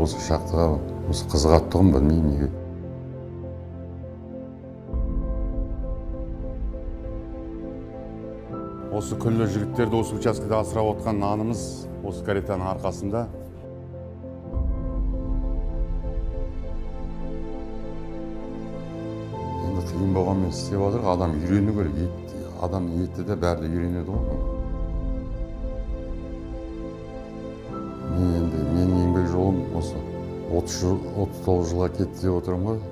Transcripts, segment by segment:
осы шақтыға осы қызығады тұғым білмеймін неге. Осы күллі жігіттерді осы учаскеде асырап отқан нанымыз осы каретаның арқасында. Енді қиын болғанмен істеп отырық, адам үйрену керек. Адамның еті де бәрі де үйренеді ғой. Менің еңбек жолым осы 39 жылға кетті деп отырмын ғой.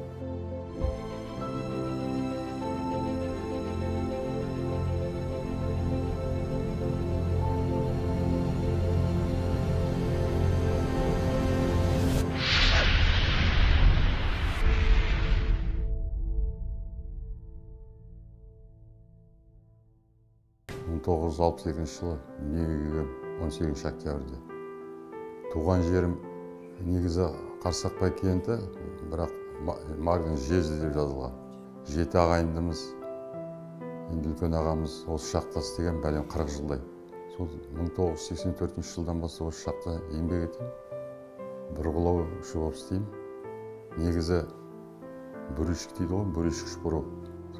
жылы дүниеге 18 октябрьде. Туған жерім негізі Қарсақбай кенті, бірақ Магдың жезі деп жазылған. 7 ағайындымыз, енді үлкен ағамыз осы шақта істеген бәлем 40 жылдай. Сол 1984 жылдан бастап осы шақта еңбек етемін. Бұрғылаушы болып істеймін. Негізі бүрішік дейді ғой, бүрішік бұру.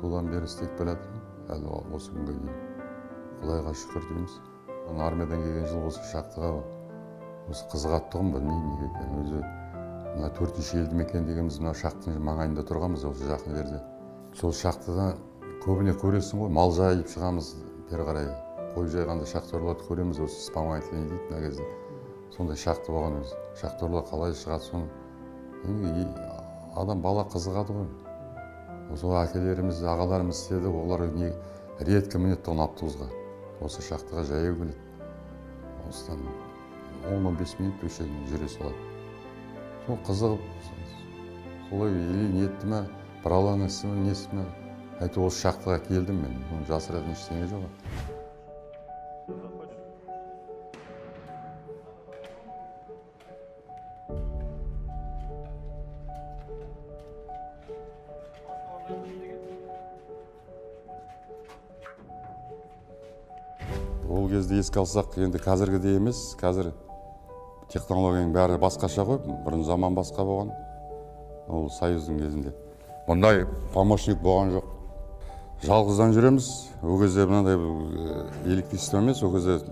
Содан бері істеп келатырмын, әлі осы күнге дейін. Құдайға шүкір дейміз. Армиядан келген жыл осы шақтыға осы қызығады тұғым білмеймін неге екенін. Өзі мына 4-ші елді мекен дегеніміз мына шақтың маңайында тұрғанбыз осы жақын жерде. Сол шақтыда көбіне көресің ғой, мал жайып шығамыз бері қарай. Қой жайғанда шахтерларды көреміз, осы вспомогательный дейді мына кезде. Сондай шақты болған өзі. Шахтерлар қалай шығады соны. Адам бала қызығады ғой. Осы әкелеріміз, ағаларымыз істеді, олар редкі мінет тұғын автобусға. Осы шақтыға жаяу келеді. Осыдан 10-15 минут өшеден жүре салады. Сол қызығып, солай ниетті ме, бір Алланың ісі ме, несі ме, әйтеуір осы шақтыға келдім мен. Оны жасыратын ештеңе жоқ. Ол кезде еске алсақ, енді қазіргідей емес, қазір технологияның бәрі басқаша ғой, бұрын заман басқа болған, ол Союздың кезінде. Бұндай помощник болған жоқ. Жалғыздан жүреміз, ол кезде мынандай электричество емес, ол кезде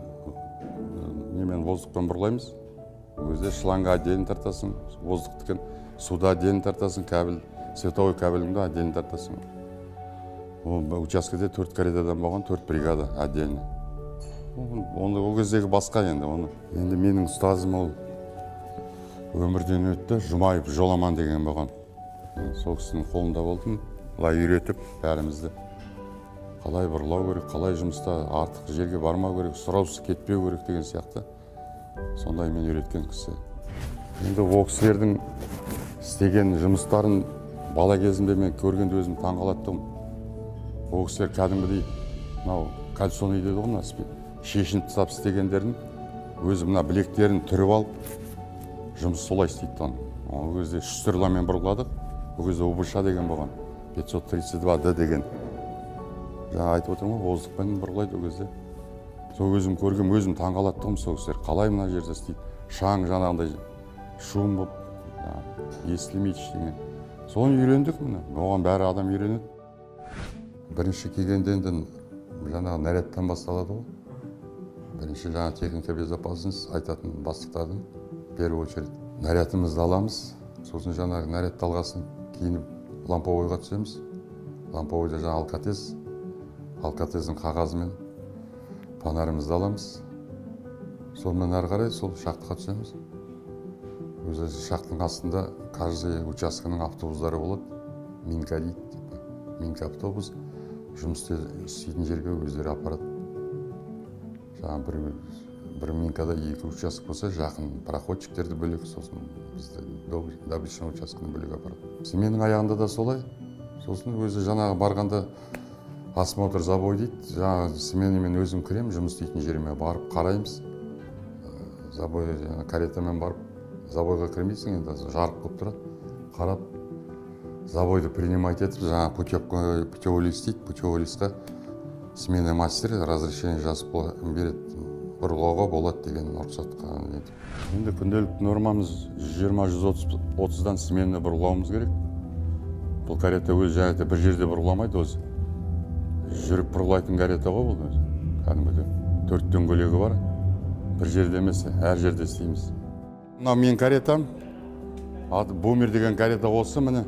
немен воздухпен бұрылаймыз. Ол кезде шланга отдельно тартасың, воздух тікен, суда отдельно тартасың, кабель, световой кабеліңді отдельно тартасың. Ол учаскеде 4 каретадан болған, 4 бригада отдельно. Ол кездегі басқа енді. Енді менің ұстазым ол өмірден өтті, Жұмаев Жоламан деген болған. Сол кісінің қолында болдым, былай үйретіп бәрімізді. Қалай бұрылау керек, қалай жұмыста артық жерге бармау керек, сұраусыз кетпеу керек деген сияқты. Сондай мен үйреткен кісі. Енді ол кісілердің істеген жұмыстарын бала кезімде мен көргенде өзім таңғалаттым. Ол кісілер кәдімгідей, мынау кальсоны дейді ғой, шешініп тастап істегендерін өзі мына білектерін түріп алып жұмыс солай істейді. Ол кезде шүстірламен бұрыладық. Ол кезде УБШ деген болған, 532D деген. Жаңа айтып отырмын ғой, воздухпен бұрылайды ол кезде. Сол өзім көргем, өзім таңғалаттым сол кісілер. Қалай мына жерде істейді? Шаң жаңағындай шум болып, естілмейді ештеңе. Соны үйрендік міне. Оған бәрі адам үйренеді. Бірінші келгенде енді жаңағы нарядтан басталады ғой. Бірінші жаңа техника безопасность айтатын бастықтардың первый очередь. Нарядымызды аламыз, сосын жаңағы наряд талғасын киініп ламповойға түсеміз. Ламповойда жаңа алкатездің қағазымен фонарымызды аламыз. Сонымен әрі қарай сол шақтыға түсеміз. Өзі шақтың астында каждый учаскенің автобустары болады. Минка дейді, минка автобус. Жұмыс істейтін жерге өздері апарады. Жаңа бір минкада 2 участок болса, жақын пароходчиктерді бөлек, сосын бізді добычный участканы бөлек апарады. Менің аяғында да солай. Сосын өзі жаңағы барғанда осмотр забой дейді. Жаңағы сменімен өзім кірем, жұмыс істейтін жеріме барып қараймыз. Забой каретамен барып, забойға кірмейсің, енді жарық болып тұрады. Қарап, забойды принимать етіп, жаңа путевой лист дейді, путевой листқа смена мастері разрешение жазып береді. ұрлауға болады деген рұқсатқа. Енді күнделікті нормамыз 20-130-дан смена бұрлауымыз керек. Бұл карета өз жәйті бір жерде бұрламайды өзі. Жүріп бұрлайтын карета ғой бұл өзі. Кәдімгі 4 дөңгелегі бар. Бір жерде емес, әр жерде істейміз. Мынау мен каретам. Бумер деген карета осы міне.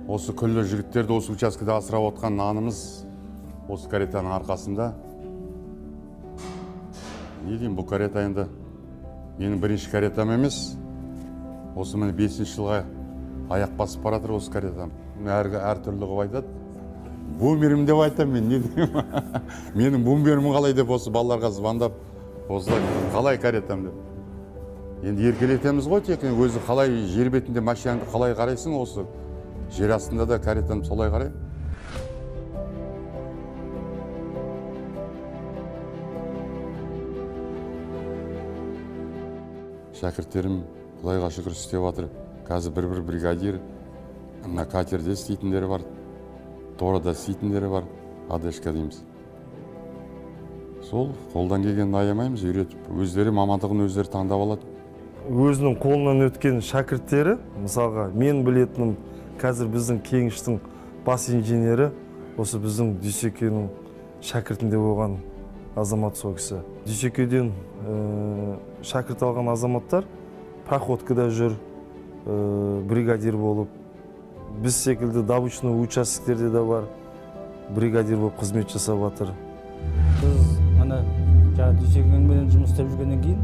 Осы күллі жігіттерді осы учаскеде асырап отқан нанымыз осы каретаның арқасында. Не деймін, бұл карета енді менің бірінші каретам емес. Осы міне 5-ші жылға аяқ басып баратыр осы каретам. Әр түрлі қып айтады. Бумерім деп айтам мен, не деймін. Менің бумерім қалай деп осы балаларға звондап, осы қалай каретам деп. Енді еркелетеміз ғой, тек өзі қалай жер бетінде машинаңды қалай қарайсың, осы жер астында да каретам солай қарай. Шәкірттерім Құдайға шүкір істеп жатыр. Қазір бір бригадир, мына катерде істейтіндері бар, торада істейтіндері бар, адешка дейміз. Сол қолдан келгенін аямаймыз, үйретіп, өздері мамандығын өздері таңдап алады. Өзінің қолынан өткен шәкірттері, мысалға мен білетінім, қазір біздің кеңіштің бас инженері осы біздің Дүйсекенің шәкіртінде болған азамат сол кісі. Дүйсекеден шәкірт алған азаматтар проходкада жүр, бригадир болып, біз секілді добычный участоктерде де бар, бригадир болып қызмет жасап жатыр. Біз ана Дүйсекенмен жұмыс істеп жүргеннен кейін,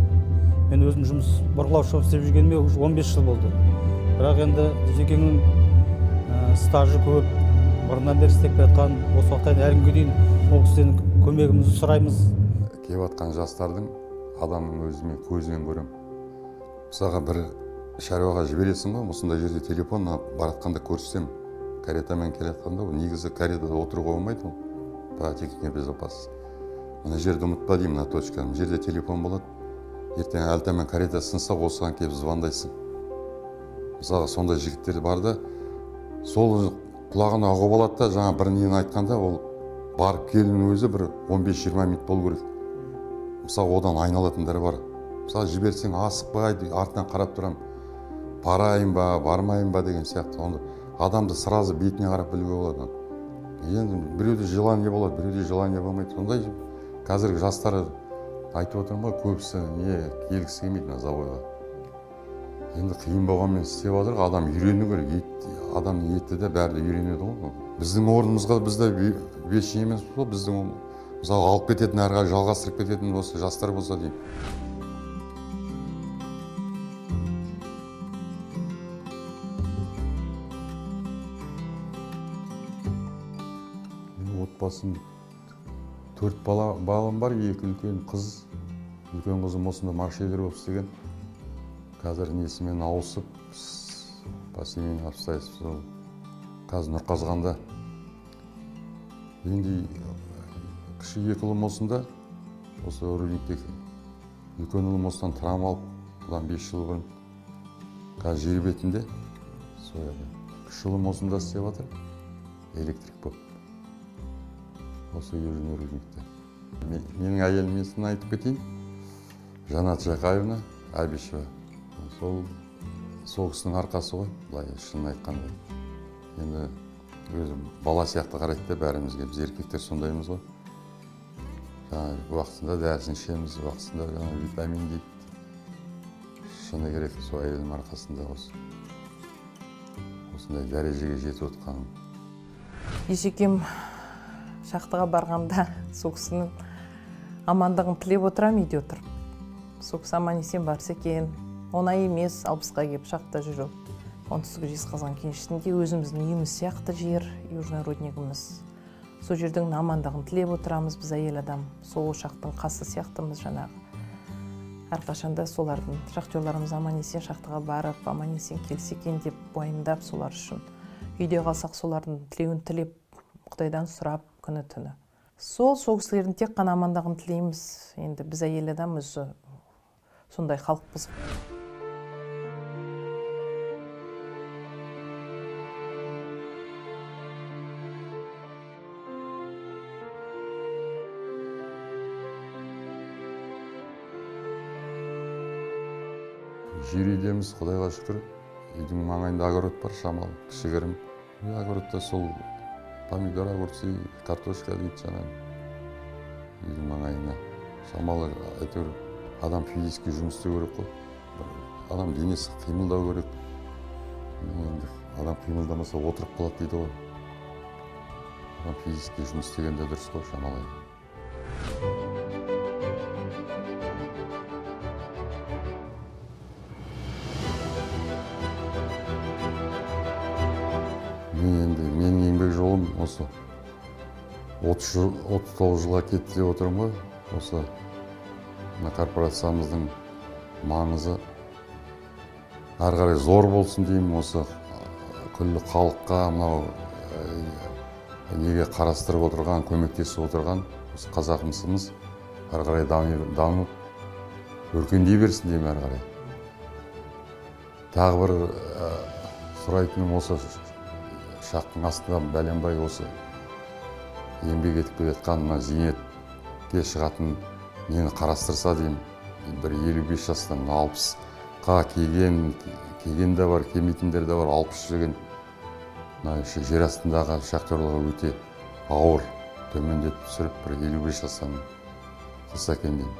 мен өзім жұмыс бұрғылаушы істеп жүргеніме 15 жыл болды. Бірақ енді Дүйсекеннің стажы көп, бұрыннан бері істеп жатқан, осы уақытта әлі күнге дейін ол кісіден көмегімізді сұраймыз. Келіп жатқан жастардың адамның өзімен көзінен көремін. Мысалға бір шаруаға жібересің ғой, осындай жерде телефон баратқанда көрсем, каретамен келатқанда, негізі каретада отыруға болмайды, по технике безопасности. Мына жерді ұмытпа деймін, мына точканы. Жерде телефон болады. Ертең әлтамен карета сынса, осыған келіп звондайсың. Мысалға сондай жігіттер бар да, сол құлағына ұғып алады да, жаңа бір нені айтқанда, ол барып келінің өзі бір 15-20 минут болу керек. Мысалы, одан айналатындары бар. Мысалы, жіберсең асықпай, артынан қарап тұрам, барайын ба, бармайын ба деген сияқты. Онда адамды сразу бетіне қарап білуге болады. Енді біреуде желание болады, біреуде желание болмайды. Сондай қазіргі жастар айтып отырмын ғой, көбісі келгісі келмейді заводға. Енді қиын болғанмен істеп жатыр, адам үйрену керек. Адамның еті де бәрі үйренеді ғой. Біздің орнымызға бізде вещи емес сол, біздің мысалы алып кететін, әрі қарай жалғастырып кететін осы жастар болса деймін. Отбасым 4 балам бар, 2 үлкен қыз. Үлкен қызым осында маршевер болып істеген. Қазір несімен ауысып, по семейным обстоятельствам, қазір Нұрқазғанда. Енді кіші 2 ұлым осында, осы рудниктегі. Үлкен ұлым осыдан травма алып, бұдан 5 жыл бұрын. Қазір жер бетінде сояды. Кіші ұлым осында істеп жатыр, электрик болып. Осы Южный рудникте. Менің әйелім есімін айтып кетейін. Жанат Жақаевна Әбішева. Сол кісінің арқасы ғой, былай шынын айтқанда. Енді өзім бала сияқты қарайды да бәрімізге, біз еркектер сондаймыз ғой. Уақытында дәрісін ішеміз, уақытында витамин дейді. Шыны керек, сол әйелім арқасында осындай дәрежеге жетіп отқаным. Дүйсекем шахтаға барғанда сол кісінің амандығын тілеп отырам, үйде отырып. Сол кісі аман есен барса екен, оңай емес 60-қа келіп шахта жүру. Оңтүстік Жезқазған кенішінде өзіміздің үйіміз сияқты жер, Южный руднигіміз. Сол жердің амандығын тілеп отырамыз біз әйел адам. Сол ошақтың қасы сияқтымыз жаңағы. Әрқашанда солардың шахтерларымыз аман есен шахтаға барып, аман есен келсе екен деп уайымдап солар үшін. Үйде қалсақ солардың тілеуін тілеп, Құдайдан сұрап күні түні. Сол кісілердің тек қана амандығын тілейміз. Енді біз әйел адам өзі сондай халықпыз. жер үйдеміз, құдайға шүкір. Үйдің маңайында огород бар, шамалы, кішігірім. Огородта сол помидор, огурцы, картошка дейді жаңағы. Үйдің маңайына. Шамалы, әйтеуір, адам физически жұмыс істеу керек қой. Адам денесі қимылдау керек. Енді адам қимылдамаса отырып қалады дейді ғой. Адам физически жұмыс істегенде дұрыс қой, шамалы. Менің еңбек жолым осы 39 жылға кетті деп отырмын ғой. Осы корпорациямыздың маңызы ары қарай зор болсын деймін. Осы күллі халыққа мынау неге қарастырып отырған, көмектесіп отырған осы қазақмысымыз ары қарай дамып өркендей берсін деймін ары қарай. Тағы бір сұрайтыным осы шақтың астында бәленбай осы еңбек етіп келе жатқан мына зейнетке шығатын нені қарастырса деймін. Бір 55 жастан 60-қа келген де бар, келмейтіндер де бар. 60 жүрген жер астындағы шахтерларға өте ауыр төмендетіп түсіріп бір 55 жастан қылса екен деймін.